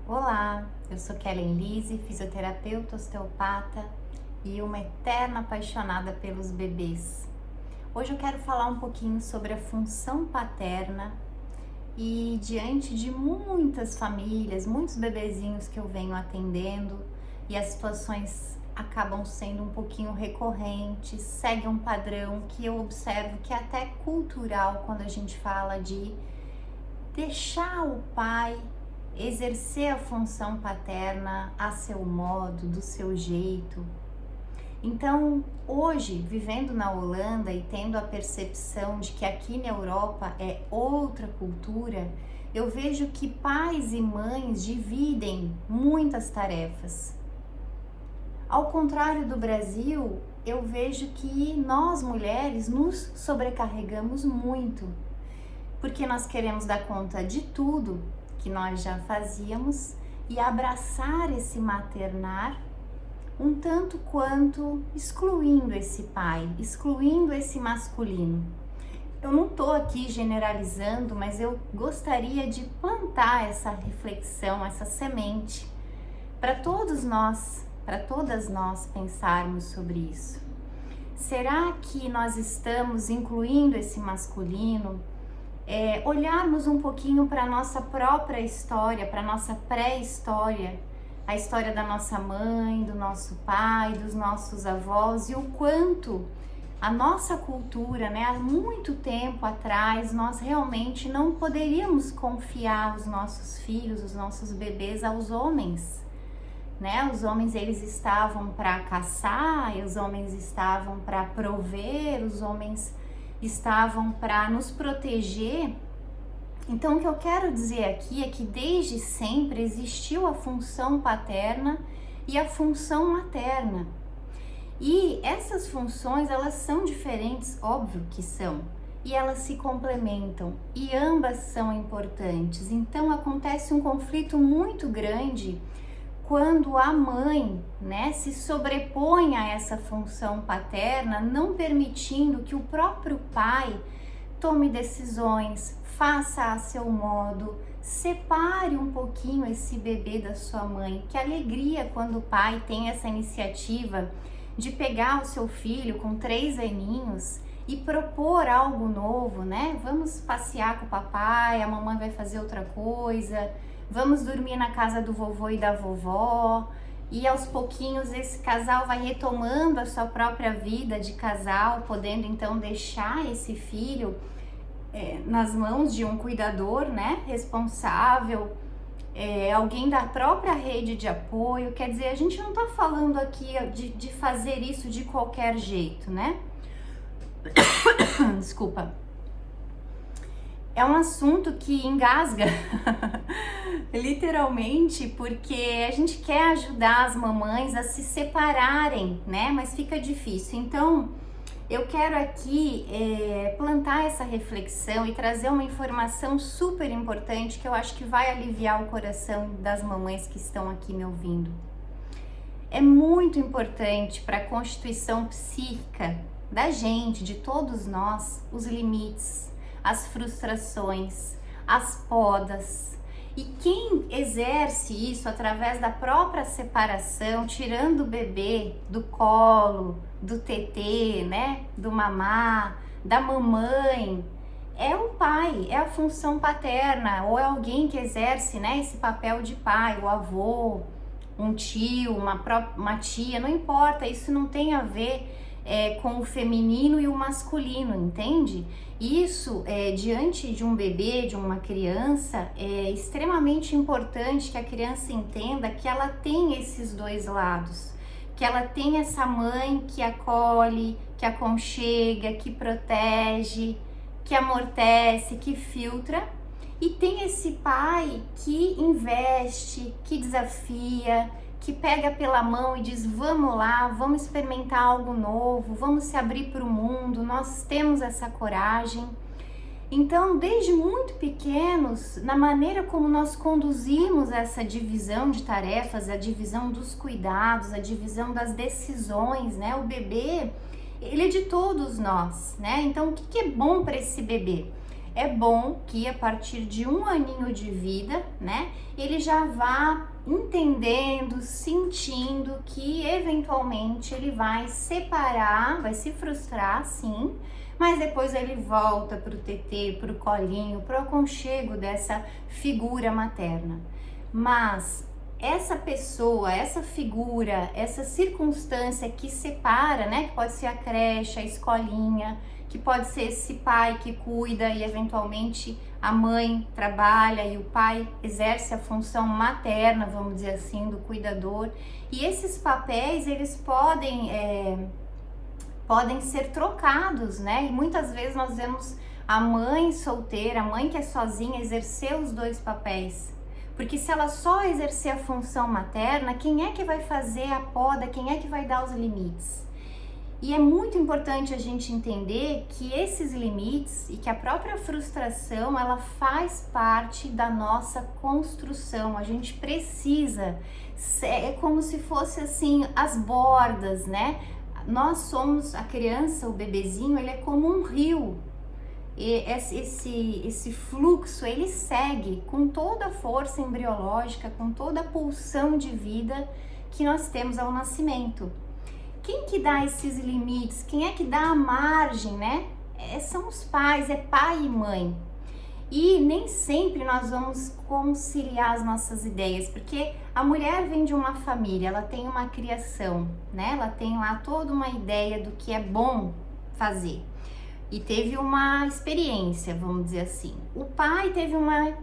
Olá, eu sou Kellen Lise, fisioterapeuta osteopata e uma eterna apaixonada pelos bebês. Hoje eu quero falar um pouquinho sobre a função paterna e diante de muitas famílias, muitos bebezinhos que eu venho atendendo e as situações acabam sendo um pouquinho recorrentes, segue um padrão que eu observo que é até cultural quando a gente fala de deixar o pai exercer a função paterna a seu modo, do seu jeito. Então, hoje, vivendo na Holanda e tendo a percepção de que aqui na Europa é outra cultura, eu vejo que pais e mães dividem muitas tarefas. Ao contrário do Brasil, eu vejo que nós mulheres nos sobrecarregamos muito, porque nós queremos dar conta de tudo que nós já fazíamos e abraçar esse maternar um tanto quanto excluindo esse pai, excluindo esse masculino. Eu não estou aqui generalizando, mas eu gostaria de plantar essa reflexão, essa semente para todas nós pensarmos sobre isso. Será que nós estamos incluindo esse masculino? Olharmos um pouquinho para a nossa própria história, para a nossa pré-história, a história da nossa mãe, do nosso pai, dos nossos avós e o quanto a nossa cultura, há muito tempo atrás, nós realmente não poderíamos confiar os nossos filhos, os nossos bebês aos homens, Os homens, eles estavam para caçar, os homens estavam para prover, os homens estavam para nos proteger. Então, o que eu quero dizer aqui é que desde sempre existiu a função paterna e a função materna. E essas funções, elas são diferentes, óbvio que são, e elas se complementam, e ambas são importantes. Então, acontece um conflito muito grande quando a mãe, se sobrepõe a essa função paterna, não permitindo que o próprio pai tome decisões, faça a seu modo, separe um pouquinho esse bebê da sua mãe. Que alegria quando o pai tem essa iniciativa de pegar o seu filho com 3 aninhos e propor algo novo, Vamos passear com o papai, a mamãe vai fazer outra coisa, vamos dormir na casa do vovô e da vovó, e aos pouquinhos esse casal vai retomando a sua própria vida de casal, podendo então deixar esse filho nas mãos de um cuidador, responsável, alguém da própria rede de apoio. Quer dizer, a gente não tá falando aqui de fazer isso de qualquer jeito, Desculpa. É um assunto que engasga, literalmente, porque a gente quer ajudar as mamães a se separarem, Mas fica difícil. Então, eu quero aqui plantar essa reflexão e trazer uma informação super importante que eu acho que vai aliviar o coração das mamães que estão aqui me ouvindo. É muito importante para a constituição psíquica da gente, de todos nós, os limites, as frustrações, as podas. E quem exerce isso através da própria separação, tirando o bebê do colo, do tetê, do mamá, da mamãe, é o pai, é a função paterna, ou é alguém que exerce, esse papel de pai, o avô, um tio, uma tia, não importa, isso não tem a ver com o feminino e o masculino, entende? Isso, diante de um bebê, de uma criança, é extremamente importante que a criança entenda que ela tem esses dois lados, que ela tem essa mãe que acolhe, que aconchega, que protege, que amortece, que filtra, e tem esse pai que investe, que desafia, que pega pela mão e diz: vamos lá, vamos experimentar algo novo, vamos se abrir para o mundo, nós temos essa coragem. Então, desde muito pequenos, na maneira como nós conduzimos essa divisão de tarefas, a divisão dos cuidados, a divisão das decisões, o bebê, ele é de todos nós, Então, o que é bom para esse bebê? é bom que a partir de 1 aninho de vida, né, ele já vá entendendo, sentindo que eventualmente ele vai separar, vai se frustrar, sim, mas depois ele volta para o tetê, para o colinho, para o aconchego dessa figura materna. Mas essa pessoa, essa figura, essa circunstância que separa, né, que pode ser a creche, a escolinha, que pode ser esse pai que cuida e eventualmente a mãe trabalha e o pai exerce a função materna, vamos dizer assim, do cuidador. E esses papéis, eles podem ser trocados, né? E muitas vezes nós vemos a mãe solteira, a mãe que é sozinha, exercer os 2 papéis. Porque se ela só exercer a função materna, quem é que vai fazer a poda, quem é que vai dar os limites? E é muito importante a gente entender que esses limites e que a própria frustração, ela faz parte da nossa construção. A gente precisa, é como se fosse assim, as bordas, né? Nós somos, a criança, o bebezinho, ele é como um rio. E esse fluxo, ele segue com toda a força embriológica, com toda a pulsão de vida que nós temos ao nascimento. Quem que dá esses limites? Quem é que dá a margem, né? São os pais, é pai e mãe. E nem sempre nós vamos conciliar as nossas ideias, porque a mulher vem de uma família, ela tem uma criação, né? Ela tem lá toda uma ideia do que é bom fazer. E teve uma experiência, vamos dizer assim. O pai teve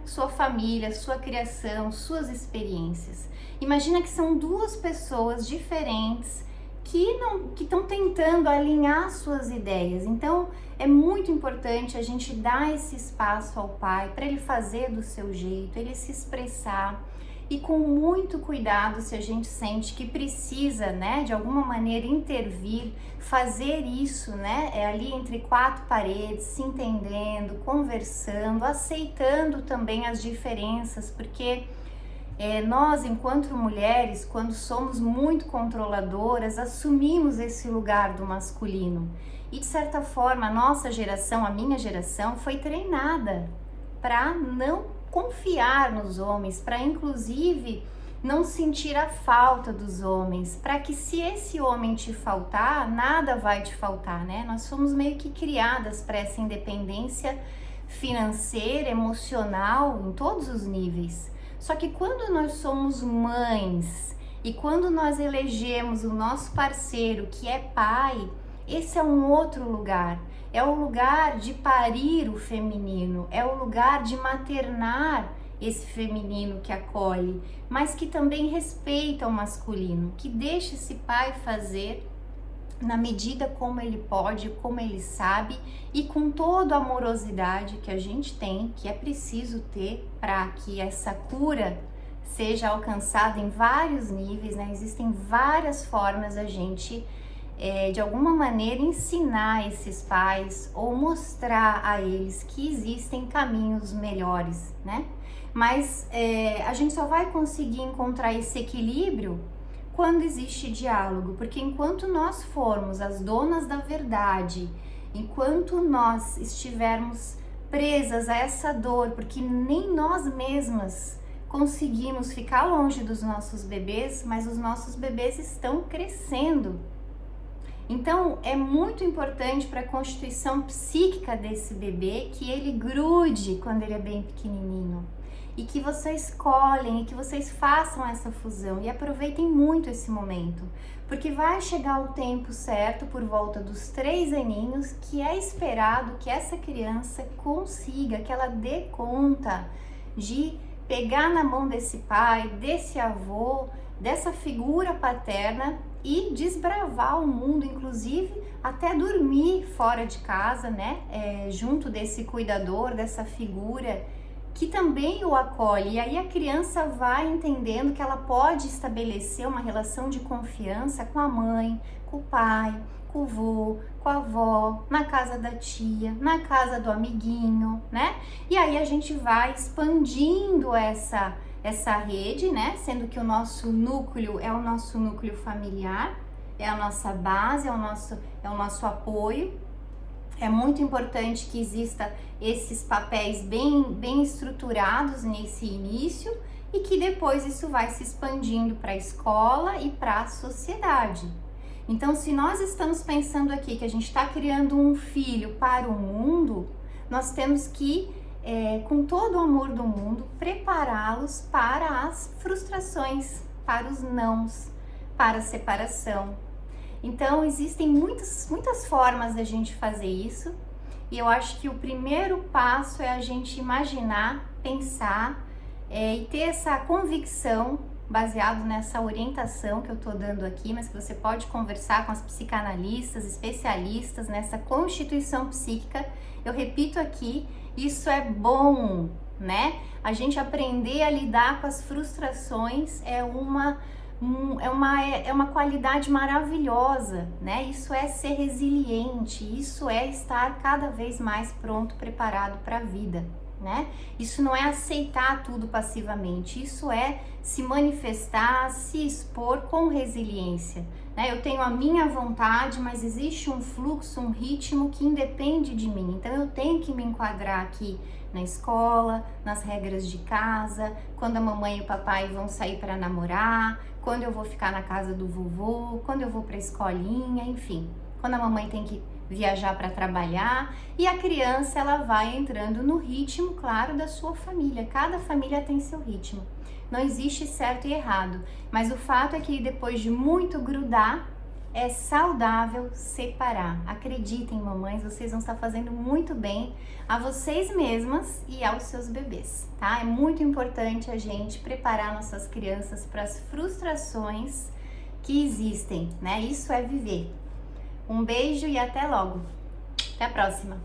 sua família, sua criação, suas experiências. Imagina que são 2 pessoas diferentes que estão tentando alinhar suas ideias. Então, é muito importante a gente dar esse espaço ao pai para ele fazer do seu jeito, ele se expressar. E com muito cuidado, se a gente sente que precisa, né, de alguma maneira intervir, fazer isso, né, ali entre 4 paredes, se entendendo, conversando, aceitando também as diferenças, porque nós, enquanto mulheres, quando somos muito controladoras, assumimos esse lugar do masculino. E de certa forma, a nossa geração, a minha geração, foi treinada para não confiar nos homens, para inclusive não sentir a falta dos homens, para que se esse homem te faltar, nada vai te faltar, né? Nós somos meio que criadas para essa independência financeira, emocional, em todos os níveis. Só que quando nós somos mães e quando nós elegemos o nosso parceiro que é pai, esse é um outro lugar. É o lugar de parir o feminino, é o lugar de maternar esse feminino que acolhe, mas que também respeita o masculino, que deixa esse pai fazer na medida como ele pode, como ele sabe e com toda a amorosidade que a gente tem, que é preciso ter para que essa cura seja alcançada em vários níveis, né? Existem várias formas da gente de alguma maneira ensinar esses pais ou mostrar a eles que existem caminhos melhores, né? Mas a gente só vai conseguir encontrar esse equilíbrio quando existe diálogo, porque enquanto nós formos as donas da verdade, enquanto nós estivermos presas a essa dor, porque nem nós mesmas conseguimos ficar longe dos nossos bebês, mas os nossos bebês estão crescendo. Então, é muito importante para a constituição psíquica desse bebê que ele grude quando ele é bem pequenininho. E que vocês colhem, e que vocês façam essa fusão e aproveitem muito esse momento. Porque vai chegar o tempo certo, por volta dos 3 aninhos, que é esperado que essa criança consiga, que ela dê conta de pegar na mão desse pai, desse avô, dessa figura paterna e desbravar o mundo, inclusive até dormir fora de casa, né? Junto desse cuidador, dessa figura que também o acolhe. E aí a criança vai entendendo que ela pode estabelecer uma relação de confiança com a mãe, com o pai, com o vô, com a avó, na casa da tia, na casa do amiguinho, né? E aí a gente vai expandindo essa rede, né? Sendo que o nosso núcleo é o nosso núcleo familiar, é a nossa base, é o nosso apoio. É muito importante que exista esses papéis bem estruturados nesse início e que depois isso vai se expandindo para a escola e para a sociedade. Então, se nós estamos pensando aqui que a gente está criando um filho para o mundo, nós temos que, com todo o amor do mundo, prepará-los para as frustrações, para os nãos, para a separação. Então, existem muitas formas da gente fazer isso, e eu acho que o primeiro passo é a gente imaginar, pensar e ter essa convicção, baseado nessa orientação que eu tô dando aqui, mas que você pode conversar com as psicanalistas, especialistas nessa constituição psíquica. Eu repito aqui, isso é bom, né? A gente aprender a lidar com as frustrações é uma qualidade maravilhosa, né? Isso é ser resiliente, isso é estar cada vez mais pronto, preparado para a vida, né? Isso não é aceitar tudo passivamente, isso é se manifestar, se expor com resiliência, né? Eu tenho a minha vontade, mas existe um fluxo, um ritmo que independe de mim, então eu tenho que me enquadrar aqui na escola, nas regras de casa, quando a mamãe e o papai vão sair para namorar, quando eu vou ficar na casa do vovô, quando eu vou para a escolinha, enfim, quando a mamãe tem que viajar para trabalhar, e a criança ela vai entrando no ritmo, claro, da sua família. Cada família tem seu ritmo. Não existe certo e errado, mas o fato é que depois de muito grudar, é saudável separar. Acreditem, mamães, vocês vão estar fazendo muito bem a vocês mesmas e aos seus bebês, tá? É muito importante a gente preparar nossas crianças para as frustrações que existem, né? Isso é viver. Um beijo e até logo. Até a próxima.